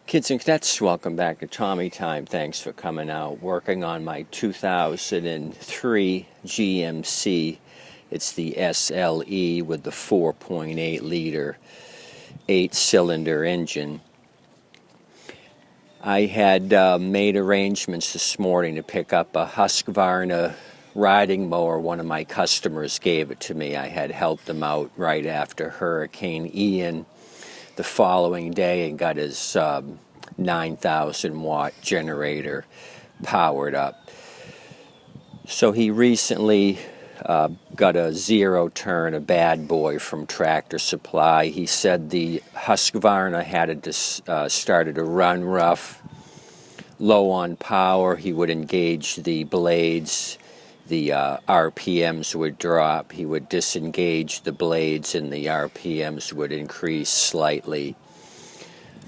Kids and cadets, welcome back to Tommy Time. Thanks for coming out. Working on my 2003 GMC. It's the SLE with the 4.8 liter 8-cylinder engine. I had made arrangements this morning to pick up a Husqvarna riding mower. One of my customers gave it to me. I had helped them out right after Hurricane Ian the following day and got his 9,000 watt generator powered up. So he recently got a zero turn, a bad boy from Tractor Supply. He said the Husqvarna had started to run rough, low on power. He would engage the blades. The RPMs would drop. He would disengage the blades and the RPMs would increase slightly.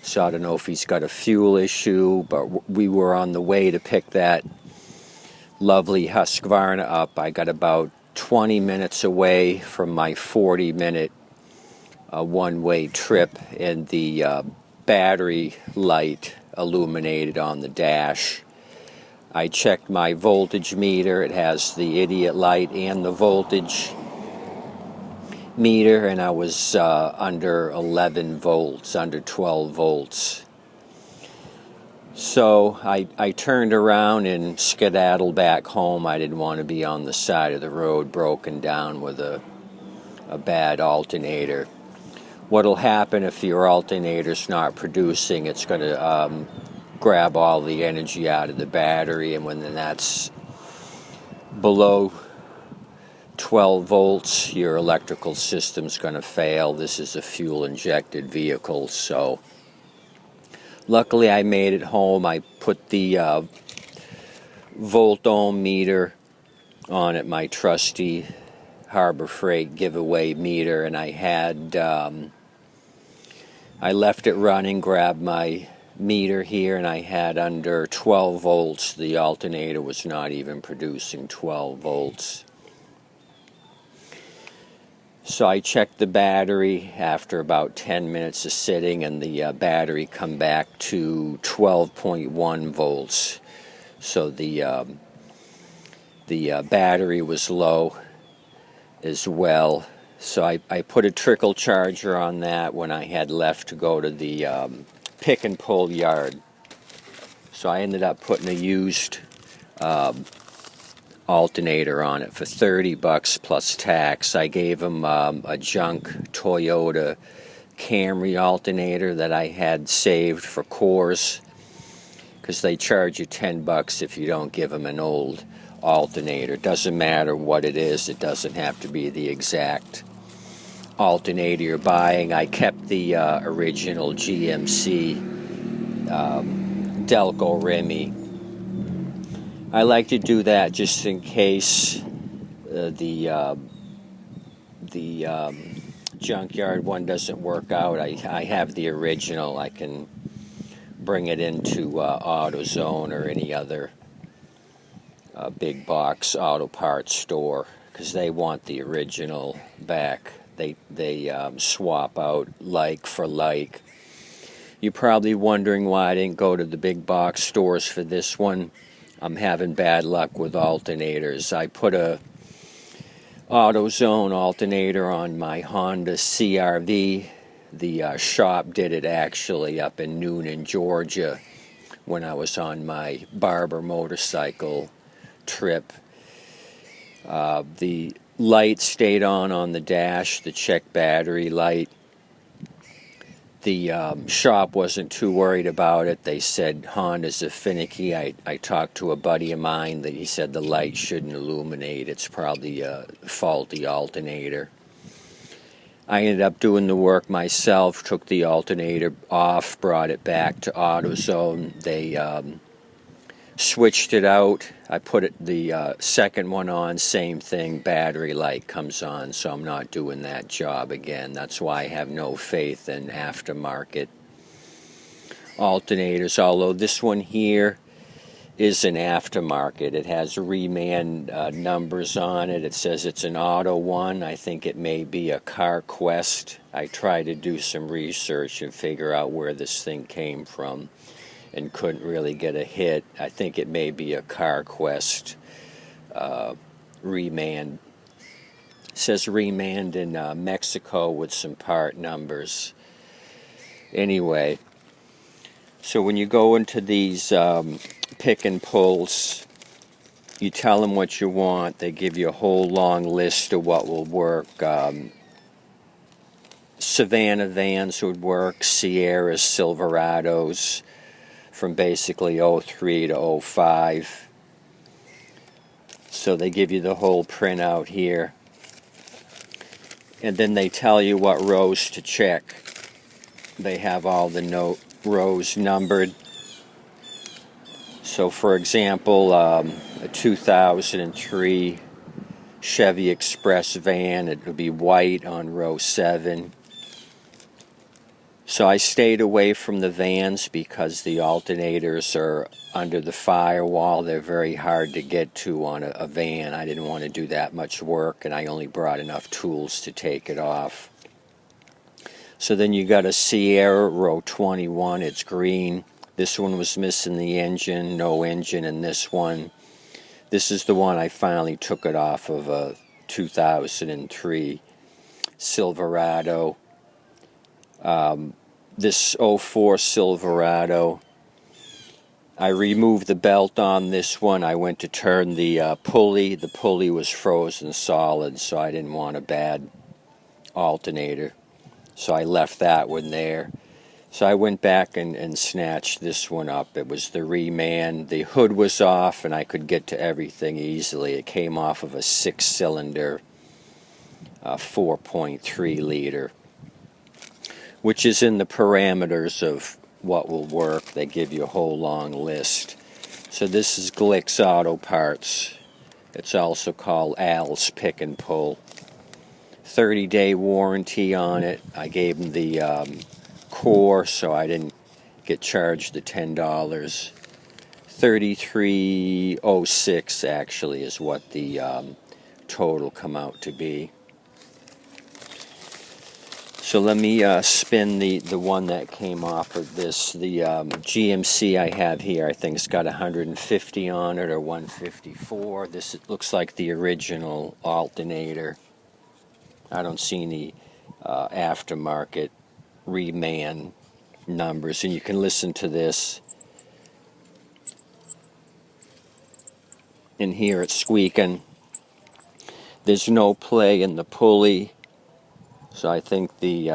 So I don't know if he's got a fuel issue, but we were on the way to pick that lovely Husqvarna up. I got about 20 minutes away from my 40-minute one-way trip, and the battery light illuminated on the dash. I checked my voltage meter. It has the idiot light and the voltage meter, and I was under 11 volts, under 12 volts. So I turned around and skedaddled back home. I didn't want to be on the side of the road broken down with a bad alternator. What'll happen if your alternator's not producing, it's going to grab all the energy out of the battery, and when that's below 12 volts, your electrical system's going to fail. This is a fuel-injected vehicle, so luckily I made it home. I put the volt-ohm meter on it, my trusty Harbor Freight giveaway meter, and I had I left it running, grabbed my meter here, and I had under 12 volts. The alternator was not even producing 12 volts. So I checked the battery after about 10 minutes of sitting, and the battery come back to 12.1 volts. So the battery was low as well. So I put a trickle charger on that when I had left to go to the pick and pull yard. So I ended up putting a used alternator on it for $30 plus tax. I gave him a junk Toyota Camry alternator that I had saved for cores, because they charge you $10 if you don't give them an old alternator. Doesn't matter what it is. It doesn't have to be the exact alternator you're buying. I kept the original GMC Delco Remy. I like to do that just in case the junkyard one doesn't work out. I have the original. I can bring it into AutoZone or any other big box auto parts store, because they want the original back. They swap out like for like. You're probably wondering why I didn't go to the big box stores for this one. I'm having bad luck with alternators. I put a AutoZone alternator on my Honda CR-V. The shop did it actually up in Noonan, Georgia, when I was on my Barber motorcycle trip. The light stayed on the dash, the check battery light. The shop wasn't too worried about it. They said Hondas are finicky. I talked to a buddy of mine that he said the light shouldn't illuminate. It's probably a faulty alternator. I ended up doing the work myself, took the alternator off, brought it back to AutoZone. They switched it out. I put the second one on, same thing, battery light comes on, so I'm not doing that job again. That's why I have no faith in aftermarket alternators, although this one here is an aftermarket. It has Reman numbers on it. It says it's an Auto One. I think it may be a Car Quest. I tried to do some research and figure out where this thing came from and couldn't really get a hit. I think it may be a Car Quest Reman. It says Reman in Mexico with some part numbers. Anyway, so when you go into these pick and pulls, you tell them what you want. They give you a whole long list of what will work. Savannah vans would work, Sierras, Silverados from basically 03 to 05. So they give you the whole printout here. And then they tell you what rows to check. They have all the rows numbered. So for example, a 2003 Chevy Express van, it would be white on row 7. So I stayed away from the vans because the alternators are under the firewall. They're very hard to get to on a van. I didn't want to do that much work, and I only brought enough tools to take it off. So then you got a Sierra, row 21, it's green. This one was missing the engine, no engine in this one. This is the one I finally took it off of, a 2003 Silverado. This 04 Silverado, I removed the belt on this one. I went to turn the pulley. The pulley was frozen solid, so I didn't want a bad alternator. So I left that one there. So I went back and snatched this one up. It was the Reman. The hood was off, and I could get to everything easily. It came off of a 6-cylinder 4.3 liter, which is in the parameters of what will work. They give you a whole long list. So this is Glick's Auto Parts. It's also called Al's Pick and Pull. 30-day warranty on it. I gave them the core, so I didn't get charged the $10. $33.06 actually is what the total come out to be. So let me spin the one that came off of this. The GMC I have here, I think it's got 150 on it or 154. This looks like the original alternator. I don't see any aftermarket Reman numbers, and you can listen to this and hear it squeaking. There's no play in the pulley, so I think the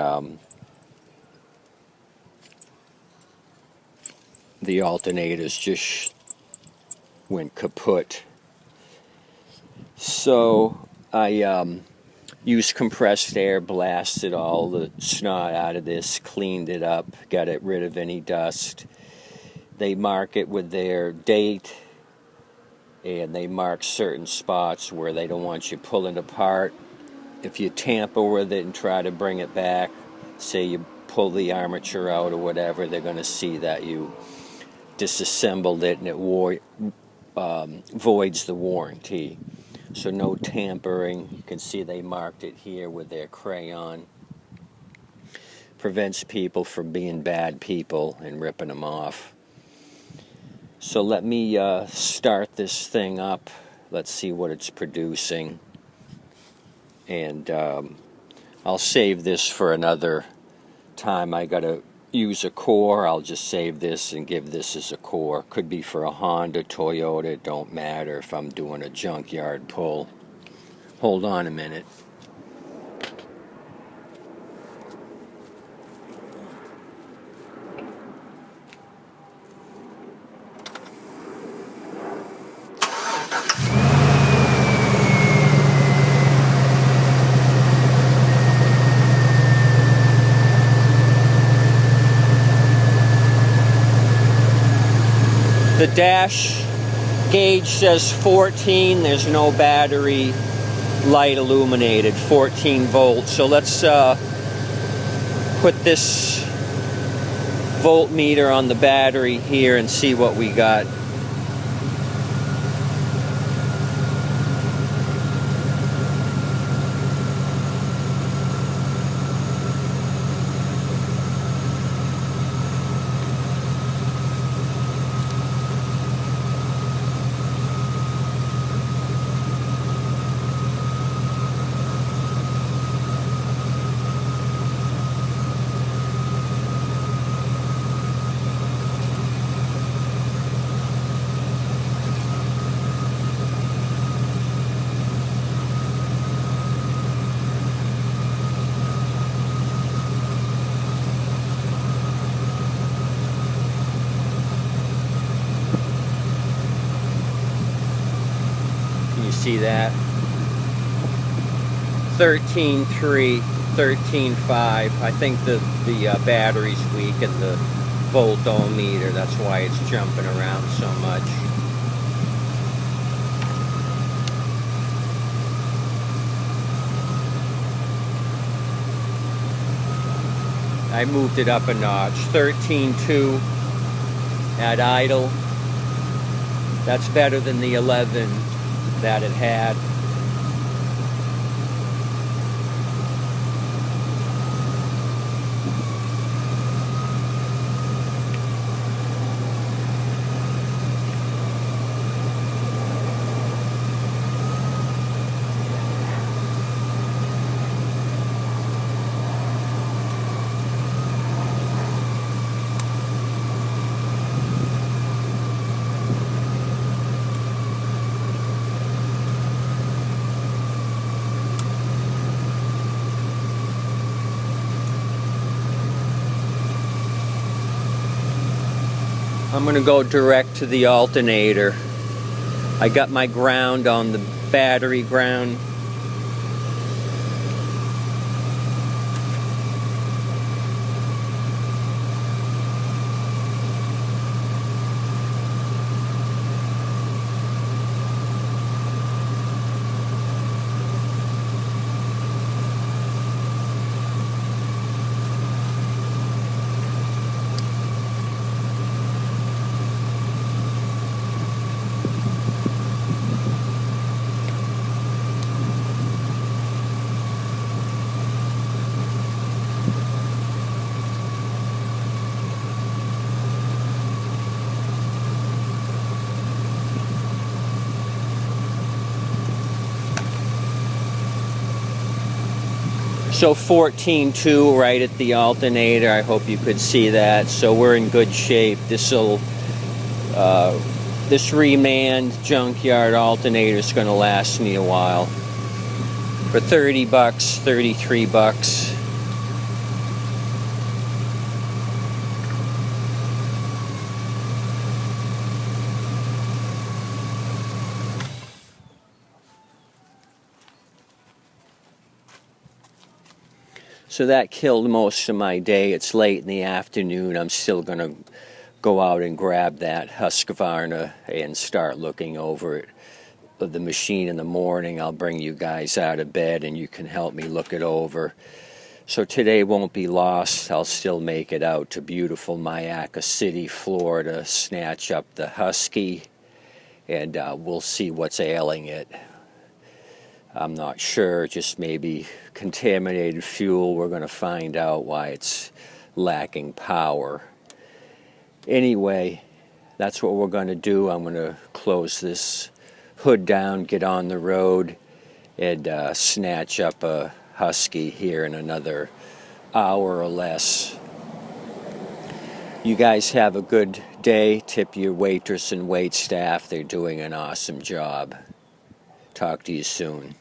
alternators just went kaput. So I used compressed air, blasted all the snot out of this, cleaned it up, got it rid of any dust. They mark it with their date, and they mark certain spots where they don't want you pulling apart. If you tamper with it and try to bring it back, say you pull the armature out or whatever, they're going to see that you disassembled it, and it voids the warranty. So no tampering. You can see they marked it here with their crayon. Prevents people from being bad people and ripping them off. So let me start this thing up. Let's see what it's producing. And I'll save this for another time. I got to use a core. I'll just save this and give this as a core. Could be for a Honda, Toyota, it don't matter if I'm doing a junkyard pull. Hold on a minute. The dash gauge says 14. There's no battery light illuminated. 14 volts. So let's put this voltmeter on the battery here and see what we got. see that. 13.3, 13.5. I think the battery's weak and the volt-o-meter, that's why it's jumping around so much. I moved it up a notch. 13.2 at idle. That's better than the 11 that it had. I'm going to go direct to the alternator. I got my ground on the battery ground. So 14.2 right at the alternator. I hope you could see that. So we're in good shape. This Remand junkyard alternator is going to last me a while. For 30 bucks, 33 bucks. So that killed most of my day. It's late in the afternoon. I'm still going to go out and grab that Husqvarna and start looking over it. The machine in the morning. I'll bring you guys out of bed and you can help me look it over. So today won't be lost. I'll still make it out to beautiful Mayaca City, Florida, snatch up the Husky, and we'll see what's ailing it. I'm not sure, just maybe contaminated fuel. We're going to find out why it's lacking power. Anyway, that's what we're going to do. I'm going to close this hood down, get on the road, and snatch up a Husky here in another hour or less. You guys have a good day. Tip your waitress and wait staff. They're doing an awesome job. Talk to you soon.